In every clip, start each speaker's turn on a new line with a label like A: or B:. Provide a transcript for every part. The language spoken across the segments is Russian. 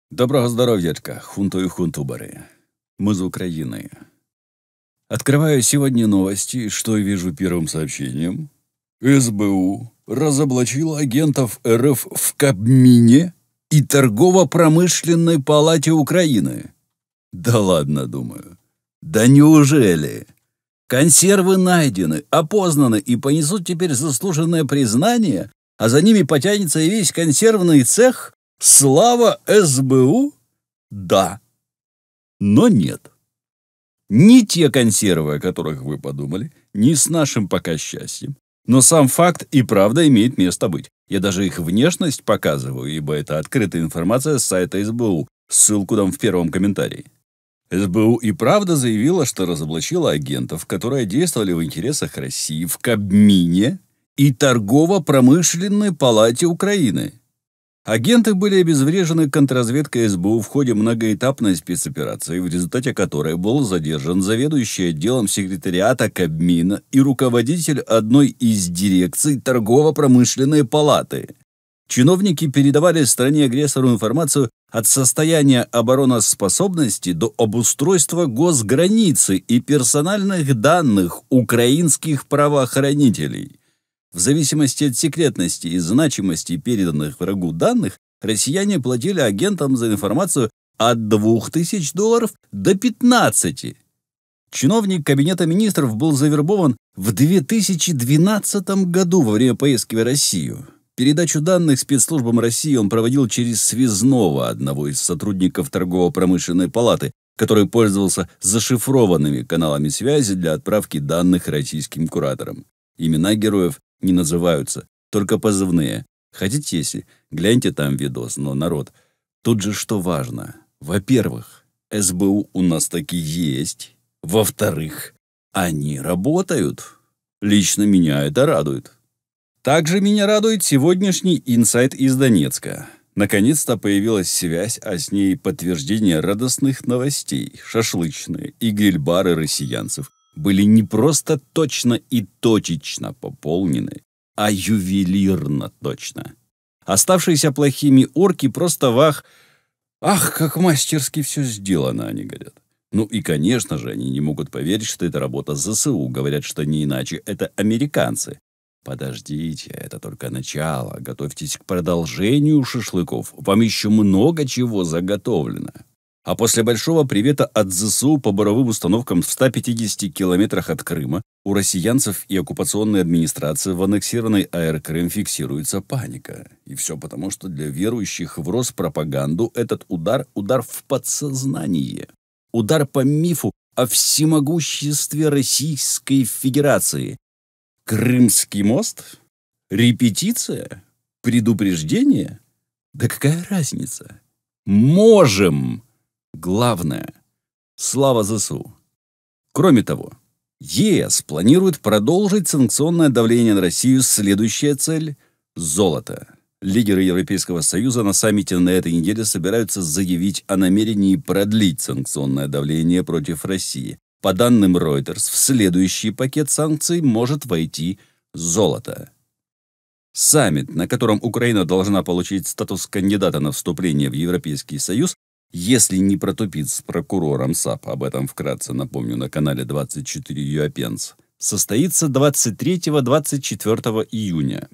A: Доброго здоровьячка, хунту и хунтубары. Мы из Украины. Открываю сегодня новости, что вижу первым сообщением. СБУ разоблачила агентов РФ в Кабмине и Торгово-промышленной палате Украины. Да ладно, думаю. Да неужели? Консервы найдены, опознаны и понесут теперь заслуженное признание, а за ними потянется и весь консервный цех? Слава СБУ? Да. Но нет. Не те консервы, о которых вы подумали, не с нашим пока счастьем. Но сам факт и правда имеет место быть. Я даже их внешность показываю, ибо это открытая информация с сайта СБУ. Ссылку дам в первом комментарии. СБУ и правда заявила, что разоблачила агентов, которые действовали в интересах России в Кабмине и Торгово-промышленной палате Украины. Агенты были обезврежены контрразведкой СБУ в ходе многоэтапной спецоперации, в результате которой был задержан заведующий отделом секретариата Кабмина и руководитель одной из дирекций Торгово-промышленной палаты. Чиновники передавали стране-агрессору информацию от состояния обороноспособности до обустройства госграницы и персональных данных украинских правоохранителей. В зависимости от секретности и значимости переданных врагу данных, россияне платили агентам за информацию от $2000 до 15. Чиновник Кабинета министров был завербован в 2012 году во время поездки в Россию. Передачу данных спецслужбам России он проводил через связного, одного из сотрудников Торгово-промышленной палаты, который пользовался зашифрованными каналами связи для отправки данных российским кураторам. Имена героев не называются, только позывные. Хотите, если гляньте там видос, но, народ, тут же что важно. Во-первых, СБУ у нас таки есть. Во-вторых, они работают. Лично меня это радует. Также меня радует сегодняшний инсайт из Донецка. Наконец-то появилась связь, а с ней подтверждение радостных новостей. Шашлычные и гриль-бары россиянцев были не просто точно и точечно пополнены, а ювелирно точно. Оставшиеся плохими орки просто ах, как мастерски все сделано, они говорят. Ну и, конечно же, они не могут поверить, что это работа ЗСУ. Говорят, что не иначе это американцы. Подождите, это только начало. Готовьтесь к продолжению шашлыков. Вам еще много чего заготовлено. А после большого привета от ЗСУ по буровым установкам в 150 километрах от Крыма у россиянцев и оккупационной администрации в аннексированной АР Крым фиксируется паника. И все потому, что для верующих в Роспропаганду этот удар в подсознание. Удар по мифу о всемогуществе Российской Федерации. Крымский мост? Репетиция? Предупреждение? Да какая разница? Можем! Главное – слава ЗСУ. Кроме того, ЕС планирует продолжить санкционное давление на Россию. Следующая цель – золото. Лидеры Европейского Союза на саммите на этой неделе собираются заявить о намерении продлить санкционное давление против России. По данным Reuters, в следующий пакет санкций может войти золото. Саммит, на котором Украина должна получить статус кандидата на вступление в Европейский Союз, если не протупит с прокурором САП, об этом вкратце напомню на канале 24 Юапенс, состоится 23-24 июня.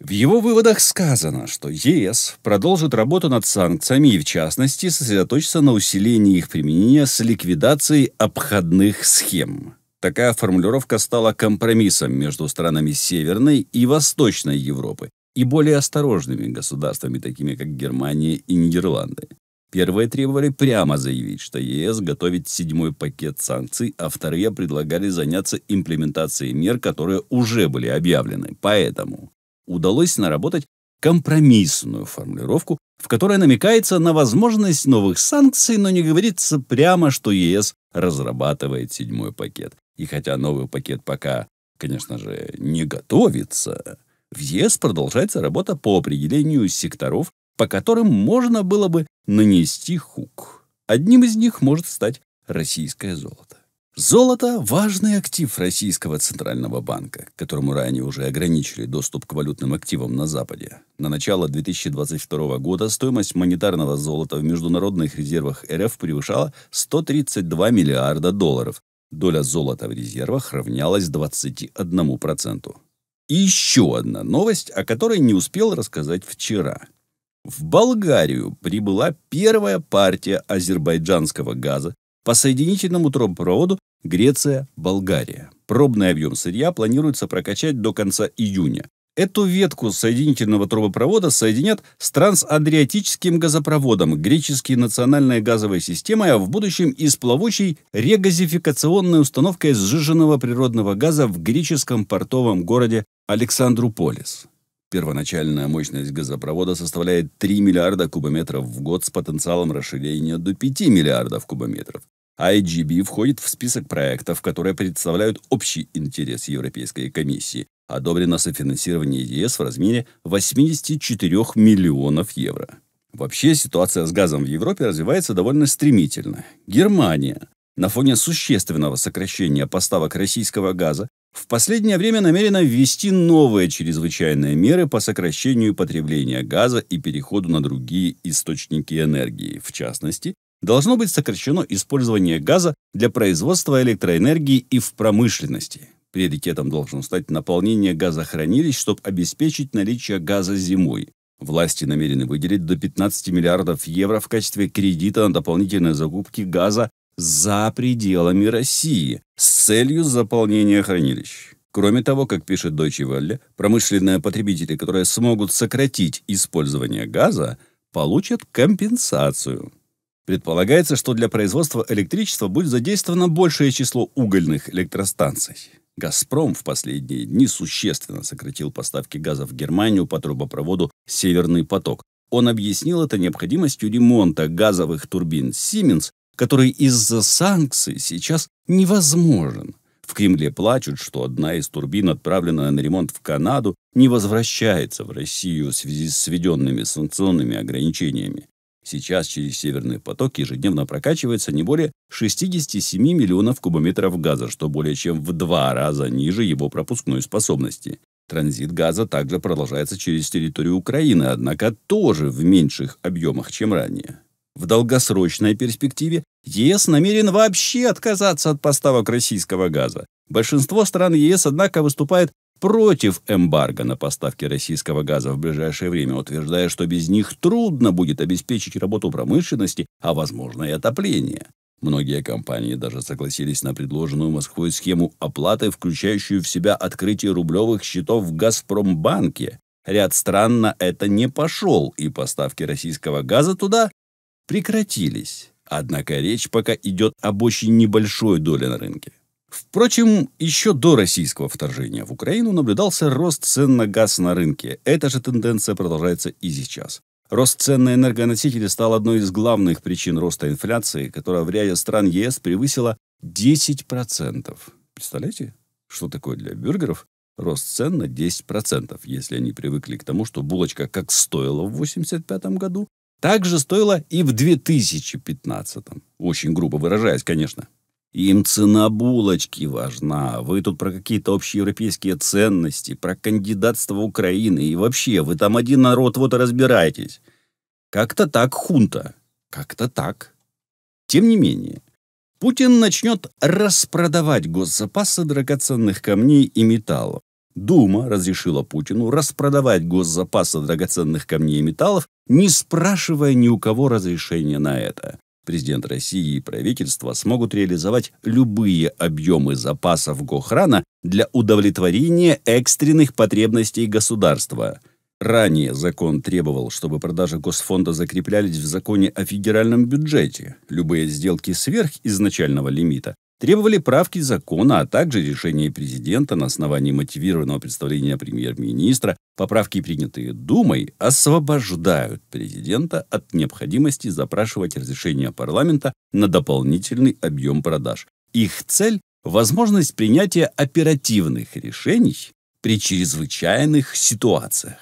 A: В его выводах сказано, что ЕС продолжит работу над санкциями и, в частности, сосредоточится на усилении их применения с ликвидацией обходных схем. Такая формулировка стала компромиссом между странами Северной и Восточной Европы и более осторожными государствами, такими как Германия и Нидерланды. Первые требовали прямо заявить, что ЕС готовит 7-й пакет санкций, а вторые предлагали заняться имплементацией мер, которые уже были объявлены. Поэтому удалось наработать компромиссную формулировку, в которой намекается на возможность новых санкций, но не говорится прямо, что ЕС разрабатывает 7-й пакет. И хотя новый пакет пока, конечно же, не готовится, в ЕС продолжается работа по определению секторов, по которым можно было бы нанести хук. Одним из них может стать российское золото. Золото – важный актив Российского Центрального банка, которому ранее уже ограничили доступ к валютным активам на Западе. На начало 2022 года стоимость монетарного золота в международных резервах РФ превышала 132 миллиарда долларов. Доля золота в резервах равнялась 21%. И еще одна новость, о которой не успел рассказать вчера. В Болгарию прибыла первая партия азербайджанского газа по соединительному трубопроводу Греция-Болгария. Пробный объем сырья планируется прокачать до конца июня. Эту ветку соединительного трубопровода соединят с трансадриатическим газопроводом, греческой национальной газовой системой, а в будущем и с плавучей регазификационной установкой сжиженного природного газа в греческом портовом городе Александрополис. Первоначальная мощность газопровода составляет 3 миллиарда кубометров в год с потенциалом расширения до 5 миллиардов кубометров. IGB входит в список проектов, которые представляют общий интерес Европейской комиссии. Одобрено софинансирование ЕС в размере 84 миллионов евро. Вообще ситуация с газом в Европе развивается довольно стремительно. Германия на фоне существенного сокращения поставок российского газа в последнее время намерена ввести новые чрезвычайные меры по сокращению потребления газа и переходу на другие источники энергии. В частности, должно быть сокращено использование газа для производства электроэнергии и в промышленности. Приоритетом должно стать наполнение газохранилищ, чтобы обеспечить наличие газа зимой. Власти намерены выделить до 15 миллиардов евро в качестве кредита на дополнительные закупки газа за пределами России с целью заполнения хранилищ. Кроме того, как пишет Deutsche Welle, промышленные потребители, которые смогут сократить использование газа, получат компенсацию. Предполагается, что для производства электричества будет задействовано большее число угольных электростанций. «Газпром» в последние дни существенно сократил поставки газа в Германию по трубопроводу «Северный поток». Он объяснил это необходимостью ремонта газовых турбин Siemens, который из-за санкций сейчас невозможен. В Кремле плачут, что одна из турбин, отправленная на ремонт в Канаду, не возвращается в Россию в связи с введенными санкционными ограничениями. Сейчас через «Северный поток» ежедневно прокачивается не более 67 миллионов кубометров газа, что более чем в 2 раза ниже его пропускной способности. Транзит газа также продолжается через территорию Украины, однако тоже в меньших объемах, чем ранее. В долгосрочной перспективе ЕС намерен вообще отказаться от поставок российского газа. Большинство стран ЕС, однако, выступает против эмбарго на поставки российского газа в ближайшее время, утверждая, что без них трудно будет обеспечить работу промышленности, а возможно и отопление. Многие компании даже согласились на предложенную Москвой схему оплаты, включающую в себя открытие рублевых счетов в Газпромбанке. Ряд стран на это не пошел, и поставки российского газа туда прекратились. Однако речь пока идет об очень небольшой доле на рынке. Впрочем, еще до российского вторжения в Украину наблюдался рост цен на газ на рынке. Эта же тенденция продолжается и сейчас. Рост цен на энергоносители стал одной из главных причин роста инфляции, которая в ряде стран ЕС превысила 10%. Представляете, что такое для бюргеров рост цен на 10%, если они привыкли к тому, что булочка как стоила в 1985 году, так же стоила и в 2015. Очень грубо выражаясь, конечно. Им цена булочки важна. Вы тут про какие-то общеевропейские ценности, про кандидатство Украины. И вообще, вы там один народ, вот и разбирайтесь. Как-то так, хунта. Как-то так. Тем не менее, Путин начнет распродавать госзапасы драгоценных камней и металлов. Дума разрешила Путину распродавать госзапасы драгоценных камней и металлов, не спрашивая ни у кого разрешения на это. Президент России и правительство смогут реализовать любые объемы запасов Гохрана для удовлетворения экстренных потребностей государства. Ранее закон требовал, чтобы продажи Госфонда закреплялись в законе о федеральном бюджете. Любые сделки сверх изначального лимита требовали правки закона, а также решения президента на основании мотивированного представления премьер-министра. Поправки, принятые Думой, освобождают президента от необходимости запрашивать разрешение парламента на дополнительный объем продаж. Их цель – возможность принятия оперативных решений при чрезвычайных ситуациях.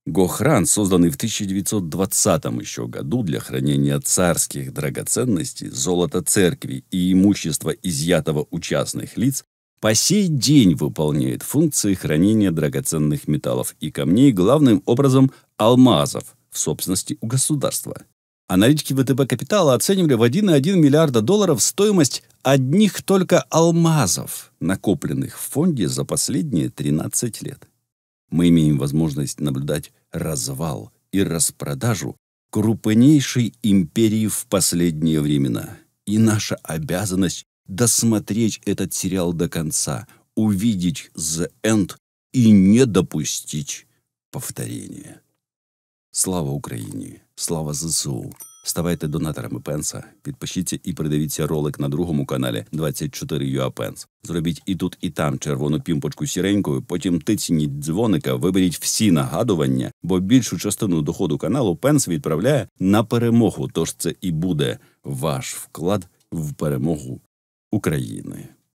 A: Гохран, созданный в 1920 еще году для хранения царских драгоценностей, золота церкви и имущества, изъятого у частных лиц, по сей день выполняет функции хранения драгоценных металлов и камней, главным образом алмазов, в собственности у государства. Аналитики ВТБ Капитала оценивали в 1,1 миллиарда долларов стоимость одних только алмазов, накопленных в фонде за последние 13 лет. Мы имеем возможность наблюдать развал и распродажу крупнейшей империи в последние времена. И наша обязанность досмотреть этот сериал до конца, увидеть the end и не допустить повторения. Слава Україні! Слава ЗСУ! Ставайте донаторами Пенса, підпишіться і передивіться ролик на другому каналі 24UA Pence. Зробіть і тут, і там червону пімпочку сіренькою, потім тицніть дзвоника, виберіть всі нагадування, бо більшу частину доходу каналу Пенс відправляє на перемогу, тож це і буде ваш вклад в перемогу України.